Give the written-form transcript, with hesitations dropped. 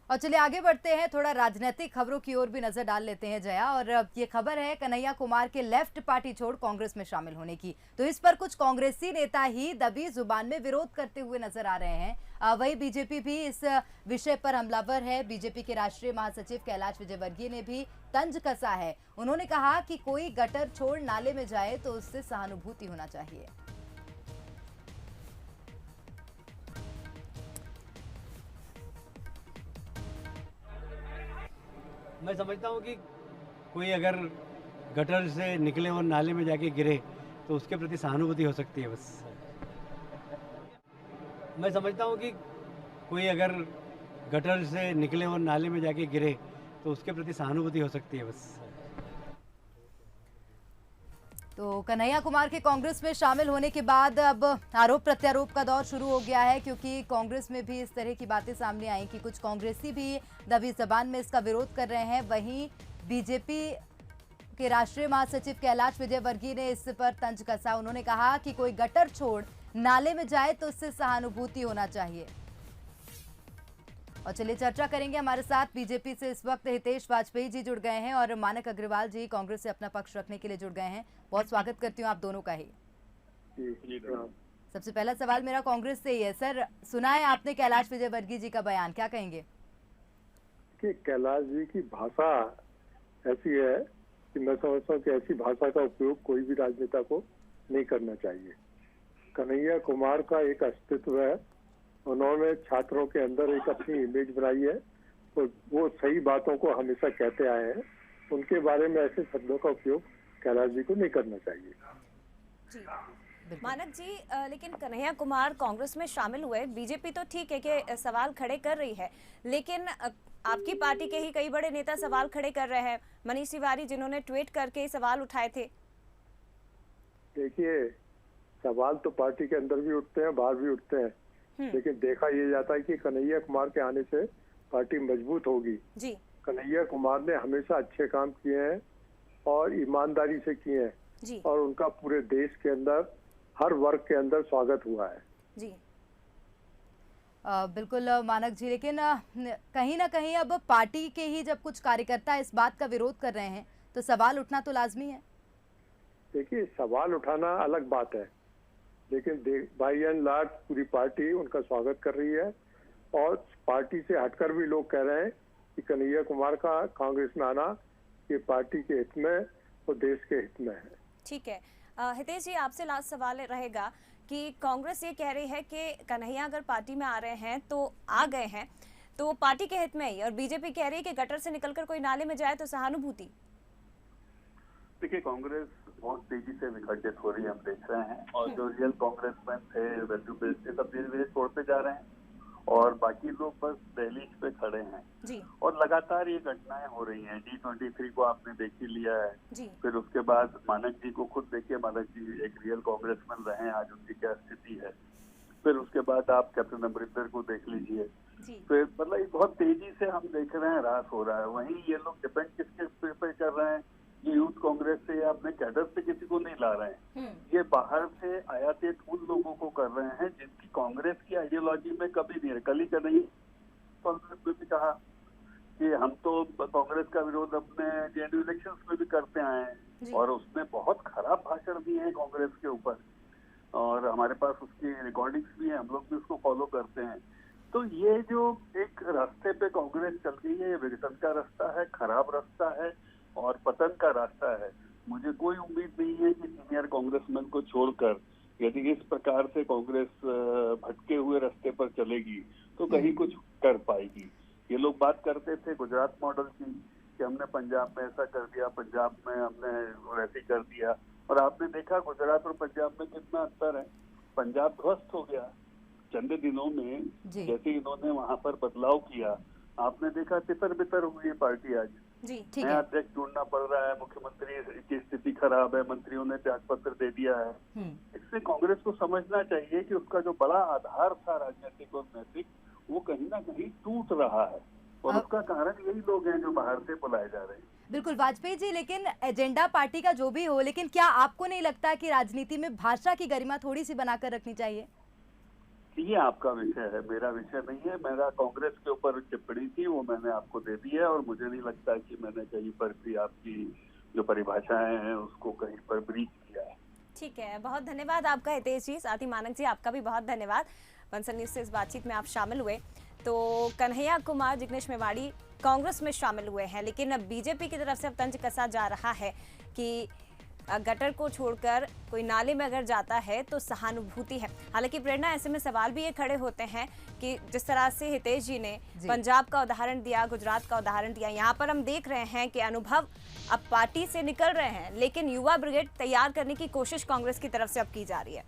और चलिए आगे बढ़ते हैं, थोड़ा राजनीतिक खबरों की ओर भी नजर डाल लेते हैं जया। और ये खबर है कन्हैया कुमार के लेफ्ट पार्टी छोड़ कांग्रेस में शामिल होने की। तो इस पर कुछ कांग्रेसी नेता ही दबी जुबान में विरोध करते हुए नजर आ रहे हैं। वही बीजेपी भी इस विषय पर हमलावर है। बीजेपी के राष्ट्रीय महासचिव कैलाश विजयवर्गीय ने भी तंज कसा है। उन्होंने कहा कि कोई गटर छोड़ नाले में जाए तो उससे सहानुभूति होना चाहिए। मैं समझता हूँ कि कोई अगर गटर से निकले और नाले में जाके गिरे तो उसके प्रति सहानुभूति हो सकती है बस। मैं समझता हूँ कि कोई अगर गटर से निकले और नाले में जाके गिरे तो उसके प्रति सहानुभूति हो सकती है बस। तो कन्हैया कुमार के कांग्रेस में शामिल होने के बाद अब आरोप प्रत्यारोप का दौर शुरू हो गया है, क्योंकि कांग्रेस में भी इस तरह की बातें सामने आई कि कुछ कांग्रेसी भी दबी जबान में इसका विरोध कर रहे हैं। वहीं बीजेपी के राष्ट्रीय महासचिव कैलाश विजयवर्गीय ने इस पर तंज कसा। उन्होंने कहा कि कोई गटर छोड़ नाले में जाए तो उससे सहानुभूति होना चाहिए। और चलिए चर्चा करेंगे, हमारे साथ बीजेपी से इस वक्त हितेश वाजपेयी जी जुड़ गए हैं और मानक अग्रवाल जी कांग्रेस से अपना पक्ष रखने के लिए जुड़ गए हैं। बहुत स्वागत करती हूँ आप दोनों का ही। सबसे पहला सवाल मेरा कांग्रेस से ही है। सर, सुना है आपने कैलाश विजयवर्गीय जी का बयान, क्या कहेंगे? कि कैलाश जी की भाषा ऐसी है कि मैं समझता हूँ कि ऐसी भाषा का उपयोग कोई भी राजनेता को नहीं करना चाहिए। कन्हैया कुमार का एक अस्तित्व है, उन्होंने छात्रों के अंदर एक अपनी इमेज बनाई है और वो सही बातों को हमेशा कहते आए हैं। उनके बारे में ऐसे शब्दों का उपयोग कैलाश जी को नहीं करना चाहिए। जी मानक जी, लेकिन कन्हैया कुमार कांग्रेस में शामिल हुए, बीजेपी तो ठीक है कि सवाल खड़े कर रही है, लेकिन आपकी पार्टी के ही कई बड़े नेता सवाल खड़े कर रहे हैं। मनीष तिवारी जिन्होंने ट्वीट करके सवाल उठाए थे। देखिए, सवाल तो पार्टी के अंदर भी उठते हैं, बाहर भी उठते हैं, लेकिन देखा यह जाता है कि कन्हैया कुमार के आने से पार्टी मजबूत होगी। जी, कन्हैया कुमार ने हमेशा अच्छे काम किए हैं और ईमानदारी से किए हैं जी, और उनका पूरे देश के अंदर हर वर्ग के अंदर स्वागत हुआ है। जी बिल्कुल मानक जी, लेकिन कहीं ना कहीं अब पार्टी के ही जब कुछ कार्यकर्ता इस बात का विरोध कर रहे हैं तो सवाल उठना तो लाजमी है। देखिए, सवाल उठाना अलग बात है, लेकिन बाई एंड लार्ज पूरी पार्टी उनका स्वागत कर रही है और पार्टी से हटकर भी लोग कह रहे हैं कि कन्हैया कुमार का कांग्रेस में आना ये पार्टी के हित में और देश के हित में है। ठीक है। हितेश जी, आपसे लास्ट सवाल रहेगा कि कांग्रेस ये कह रही है कि कन्हैया अगर पार्टी में आ रहे हैं तो आ गए हैं तो पार्टी के हित में ही, और बीजेपी कह रही है कि गटर से निकलकर कोई नाले में जाए तो सहानुभूति। देखिए, कांग्रेस बहुत तेजी से विघटित हो रही है, हम देख रहे हैं, और जो रियल कांग्रेसमैन थे, वैल्यू बेस्ड थे, सब धीरे धीरे छोड़ते जा रहे हैं और बाकी लोग बस दहलीज पे खड़े हैं जी, और लगातार ये घटनाएं हो रही हैं। G23 को आपने देख ही लिया है जी, फिर उसके बाद मानक जी को खुद देखिए, मानक जी एक रियल कांग्रेसमैन रहे हैं, आज उनकी क्या स्थिति है। फिर उसके बाद आप कैप्टन अमरिंदर को देख लीजिए। फिर मतलब ये बहुत तेजी से हम देख रहे हैं ह्रास हो रहा है। वहीं ये लोग डिपेंड किसके पे कर रहे हैं? ये यूथ कांग्रेस से या अपने कैडर से किसी को नहीं ला रहे हैं, ये बाहर से आयातित उन लोगों को कर रहे हैं जिनकी कांग्रेस की आइडियोलॉजी में कभी नहीं है। कल ही नहीं कांग्रेस में भी कहा कि हम तो कांग्रेस का विरोध अपने जेएनयू इलेक्शंस में भी करते आए हैं और उसने बहुत खराब भाषण दिए हैं कांग्रेस के ऊपर और हमारे पास उसकी रिकॉर्डिंग्स भी है, हम लोग भी उसको फॉलो करते हैं। तो ये जो एक रास्ते पे कांग्रेस चल गई है, ये विघटन का रास्ता है, खराब रास्ता है और पतन का रास्ता है। मुझे कोई उम्मीद नहीं है कि सीनियर कांग्रेसमैन को छोड़कर यदि इस प्रकार से कांग्रेस भटके हुए रास्ते पर चलेगी तो कहीं कुछ कर पाएगी। ये लोग बात करते थे गुजरात मॉडल की कि हमने पंजाब में ऐसा कर दिया, पंजाब में हमने ऐसे कर दिया, और आपने देखा गुजरात और पंजाब में कितना अंतर है। पंजाब ध्वस्त हो गया चंद दिनों में, जैसे इन्होंने वहां पर बदलाव किया, आपने देखा तितर बितर हुई है पार्टी आज। नया अध्यक्ष ढूंढना पड़ रहा है, मुख्यमंत्री की स्थिति खराब है, मंत्रियों ने त्याग पत्र दे दिया है। इससे कांग्रेस को समझना चाहिए कि उसका जो बड़ा आधार था राजनीतिक और नैतिक, वो कहीं ना कहीं टूट रहा है और उसका कारण यही लोग हैं जो बाहर से बुलाए जा रहे हैं। बिल्कुल वाजपेयी जी, लेकिन एजेंडा पार्टी का जो भी हो, लेकिन क्या आपको नहीं लगता कि राजनीति में भाषा की गरिमा थोड़ी सी बनाकर रखनी चाहिए? ये आपका विषय है, मेरा विषय नहीं है। मेरा कांग्रेस के ऊपर टिप्पणी थी, वो मैंने आपको दे दी है, और मुझे नहीं लगता कि मैंने कहीं पर भी आपकी जो परिभाषाएं हैं उसको कहीं पर ब्रीच किया है। ठीक है, बहुत धन्यवाद आपका हितेश जी। साथ ही मानक जी आपका भी बहुत धन्यवाद, बंसल न्यूज से इस बातचीत में आप शामिल हुए। तो कन्हैया कुमार जिग्नेश मेवाड़ी कांग्रेस में शामिल हुए हैं, लेकिन अब बीजेपी की तरफ से अब तंज कसा जा रहा है कि गटर को छोड़कर कोई नाले में अगर जाता है तो सहानुभूति है। हालांकि प्रेरणा, ऐसे में सवाल भी ये खड़े होते हैं कि जिस तरह से हितेश जी ने पंजाब का उदाहरण दिया, गुजरात का उदाहरण दिया, यहाँ पर हम देख रहे हैं कि अनुभव अब पार्टी से निकल रहे हैं, लेकिन युवा ब्रिगेड तैयार करने की कोशिश कांग्रेस की तरफ से अब की जा रही है।